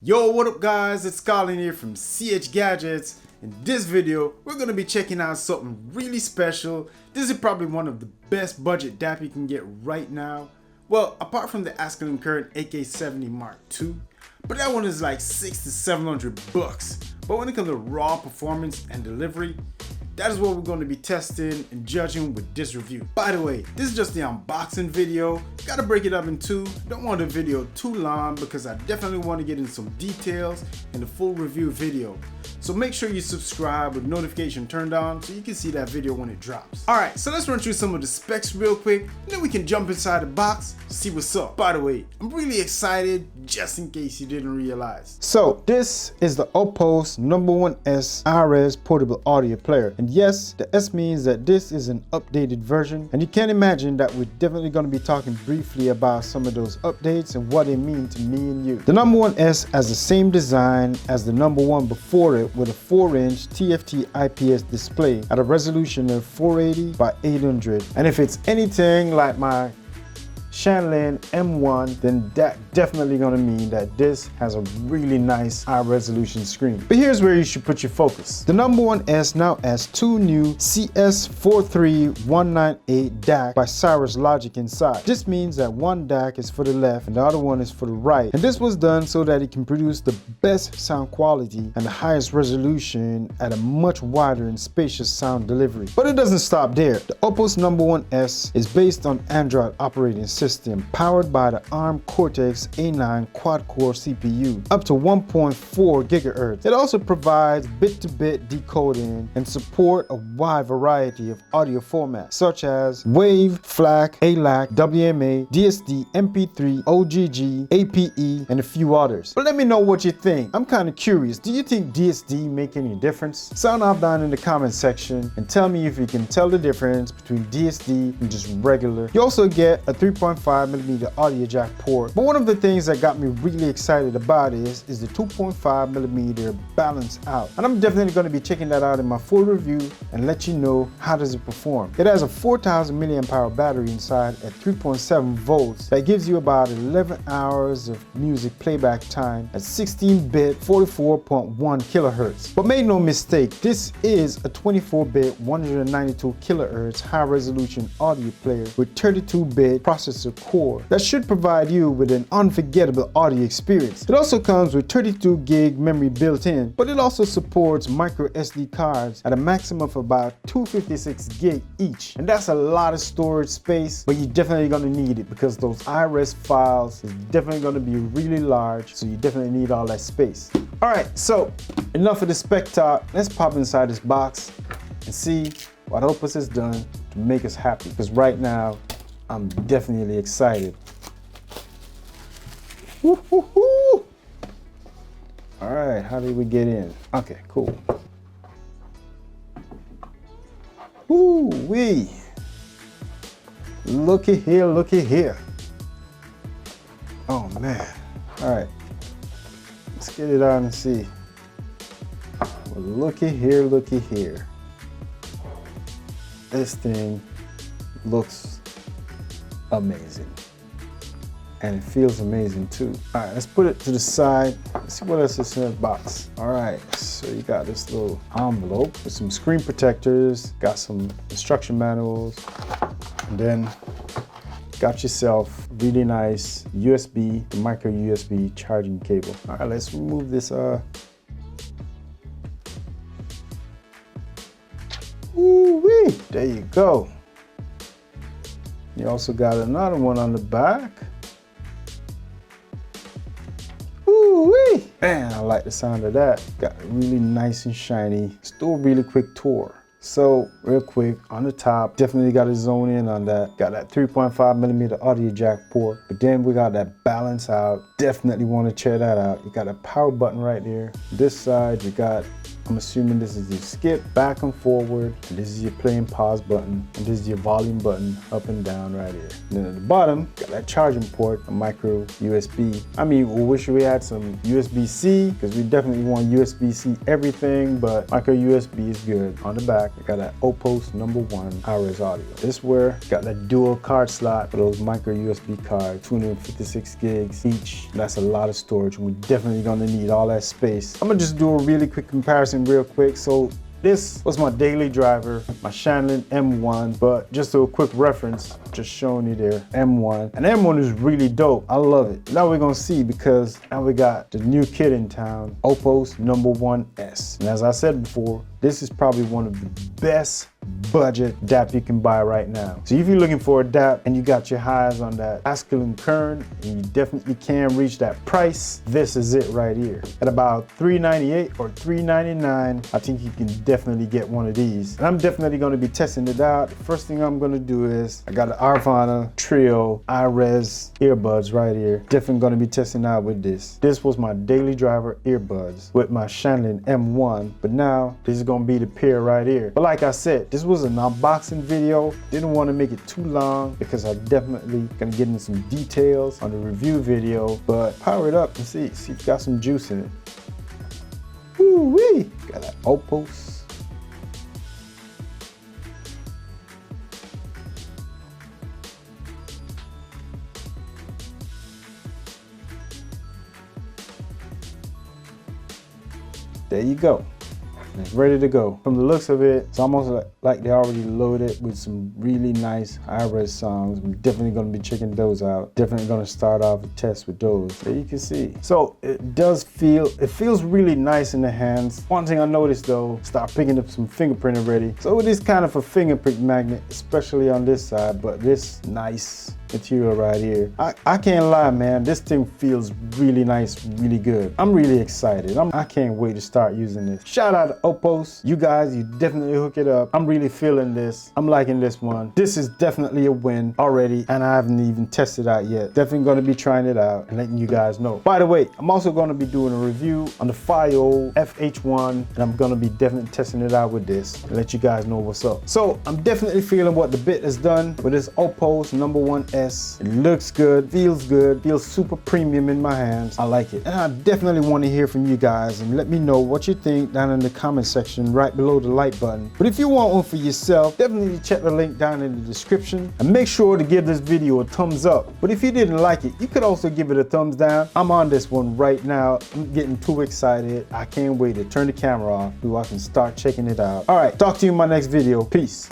Yo, what up guys, it's Colin here from CH Gadgets. In this video, we're going to be checking out something really special. This is probably one of the best budget DAP you can get right now. Well, apart from the Askelin Current AK70 Mark II, but that one is like $600 to $700 But when it comes to raw performance and delivery, that is what we're going to be testing and judging with this review. By the way, this is just the unboxing video. Gotta break it up in two. Don't want the video too long because I definitely want to get into some details in the full review video. So make sure you subscribe with notification turned on so you can see that video when it drops. Alright, so let's run through some of the specs real quick, and then we can jump inside the box, see what's up. By the way, I'm really excited just in case you didn't realize. So this is the Opus No.1S RS portable audio player. And yes, the S means that this is an updated version. And you can imagine that we're definitely going to be talking briefly about some of those updates and what they mean to me and you. The No.1S has the same design as the No.1 before it, with a 4-inch TFT IPS display at a resolution of 480 by 800. And if it's anything like my Shanlin M1, then that definitely gonna mean that this has a really nice high resolution screen. But here's where you should put your focus. The No.1S now has two new CS43198 DAC by Cirrus Logic inside. This means that one DAC is for the left and the other one is for the right. And this was done so that it can produce the best sound quality and the highest resolution at a much wider and spacious sound delivery. But it doesn't stop there. The Opus No.1S is based on Android operating system powered by the ARM Cortex A9 quad-core CPU up to 1.4 GHz. It also provides bit-to-bit decoding and support a wide variety of audio formats such as WAV, FLAC, ALAC, WMA, DSD, MP3, OGG, APE, and a few others. But let me know what you think. I'm kind of curious. Do you think DSD make any difference? Sound off down in the comment section and tell me if you can tell the difference between DSD and just regular. You also get a 3.5mm audio jack port, but one of the things that got me really excited about is the 2.5mm balance out, and I'm definitely going to be checking that out in my full review and let you know how does it perform. It has a 4000 milliamp hour battery inside at 3.7 volts that gives you about 11 hours of music playback time at 16-bit 44.1 kilohertz. But make no mistake, this is a 24-bit 192 kilohertz high resolution audio player with 32-bit processor core that should provide you with an unforgettable audio experience. It also comes with 32 gig memory built in, but it also supports micro SD cards at a maximum of about 256 gig each. And that's a lot of storage space, but you're definitely going to need it because those IRS files is definitely going to be really large, so you definitely need all that space. Alright, so enough of the spec talk. Let's pop inside this box and see what Opus has done to make us happy, because right now I'm definitely excited. Woo-hoo-hoo. All right, how did we get in? Okay, cool. Woo-wee. Looky here, looky here. Oh man. All right, let's get it on and see. Well, looky here, looky here. This thing looks amazing, and it feels amazing too. All right, let's put it to the side. Let's see what else is in the box. All right, so you got this little envelope with some screen protectors, got some instruction manuals, and then got yourself really nice USB, micro USB charging cable. All right, let's remove this. Woo-wee, there you go. You also got another one on the back. Ooh-wee! Man, I like the sound of that. Got really nice and shiny. Still really quick tour. So real quick, on the top, definitely got to zone in on that. Got that 3.5mm audio jack port, but then we got that balance out. Definitely want to check that out. You got a power button right there. This side, you got I'm assuming this is your skip, back and forward, and this is your play and pause button, and this is your volume button, up and down right here. And then at the bottom, got that charging port, a micro USB. I mean, we wish we had some USB-C, because we definitely want USB-C everything, but micro USB is good. On the back, I got that Opos #1 high-res audio. This where got that dual card slot for those micro USB cards, 256 gigs each. That's a lot of storage. We're definitely gonna need all that space. I'm gonna just do a really quick comparison real quick. So this was my daily driver, my Shanlin M1, but just a quick reference, just showing you there, M1. And M1 is really dope. I love it. Now we're gonna see, because now we got the new kid in town, Opos #1S. And as I said before, this is probably one of the best budget DAP you can buy right now. So if you're looking for a DAP and you got your eyes on that masculine current and you definitely can reach that price, this is it right here. At about $398 or $399, I think you can definitely get one of these. And I'm definitely going to be testing it out. The first thing I'm going to do is, I got an Arvana Trio iRes earbuds right here. Definitely going to be testing out with this. This was my daily driver earbuds with my Shanlin M1, but now this is going to be the pair right here. But like I said, this was an unboxing video. Didn't want to make it too long because I definitely gonna get into some details on the review video, but power it up and see if it's got some juice in it. Woo-wee! Got that Opos. There you go. It's ready to go. From the looks of it, it's almost like they already loaded with some really nice high-res songs. I'm definitely gonna be checking those out. Definitely gonna start off a test with those. There you can see. So it feels really nice in the hands. One thing I noticed though, start picking up some fingerprint already. So it is kind of a fingerprint magnet, especially on this side, but this nice material right here. I can't lie, man, this thing feels really nice, really good. I'm really excited. I can't wait to start using this. Shout out to Opos. You guys, you definitely hook it up. I'm really feeling this. I'm liking this one. This is definitely a win already, and I haven't even tested it out yet. Definitely gonna be trying it out and letting you guys know. By the way, I'm also gonna be doing a review on the FiiO FH1, and I'm gonna be definitely testing it out with this and let you guys know what's up. So I'm definitely feeling what the bit has done with this Opos #1S. It looks good, feels super premium in my hands. I like it. And I definitely want to hear from you guys and let me know what you think down in the comment section right below the like button. But if you want one for yourself, definitely check the link down in the description and make sure to give this video a thumbs up. But if you didn't like it, you could also give it a thumbs down. I'm on this one right now. I'm getting too excited. I can't wait to turn the camera off so I can start checking it out. All right, talk to you in my next video. Peace.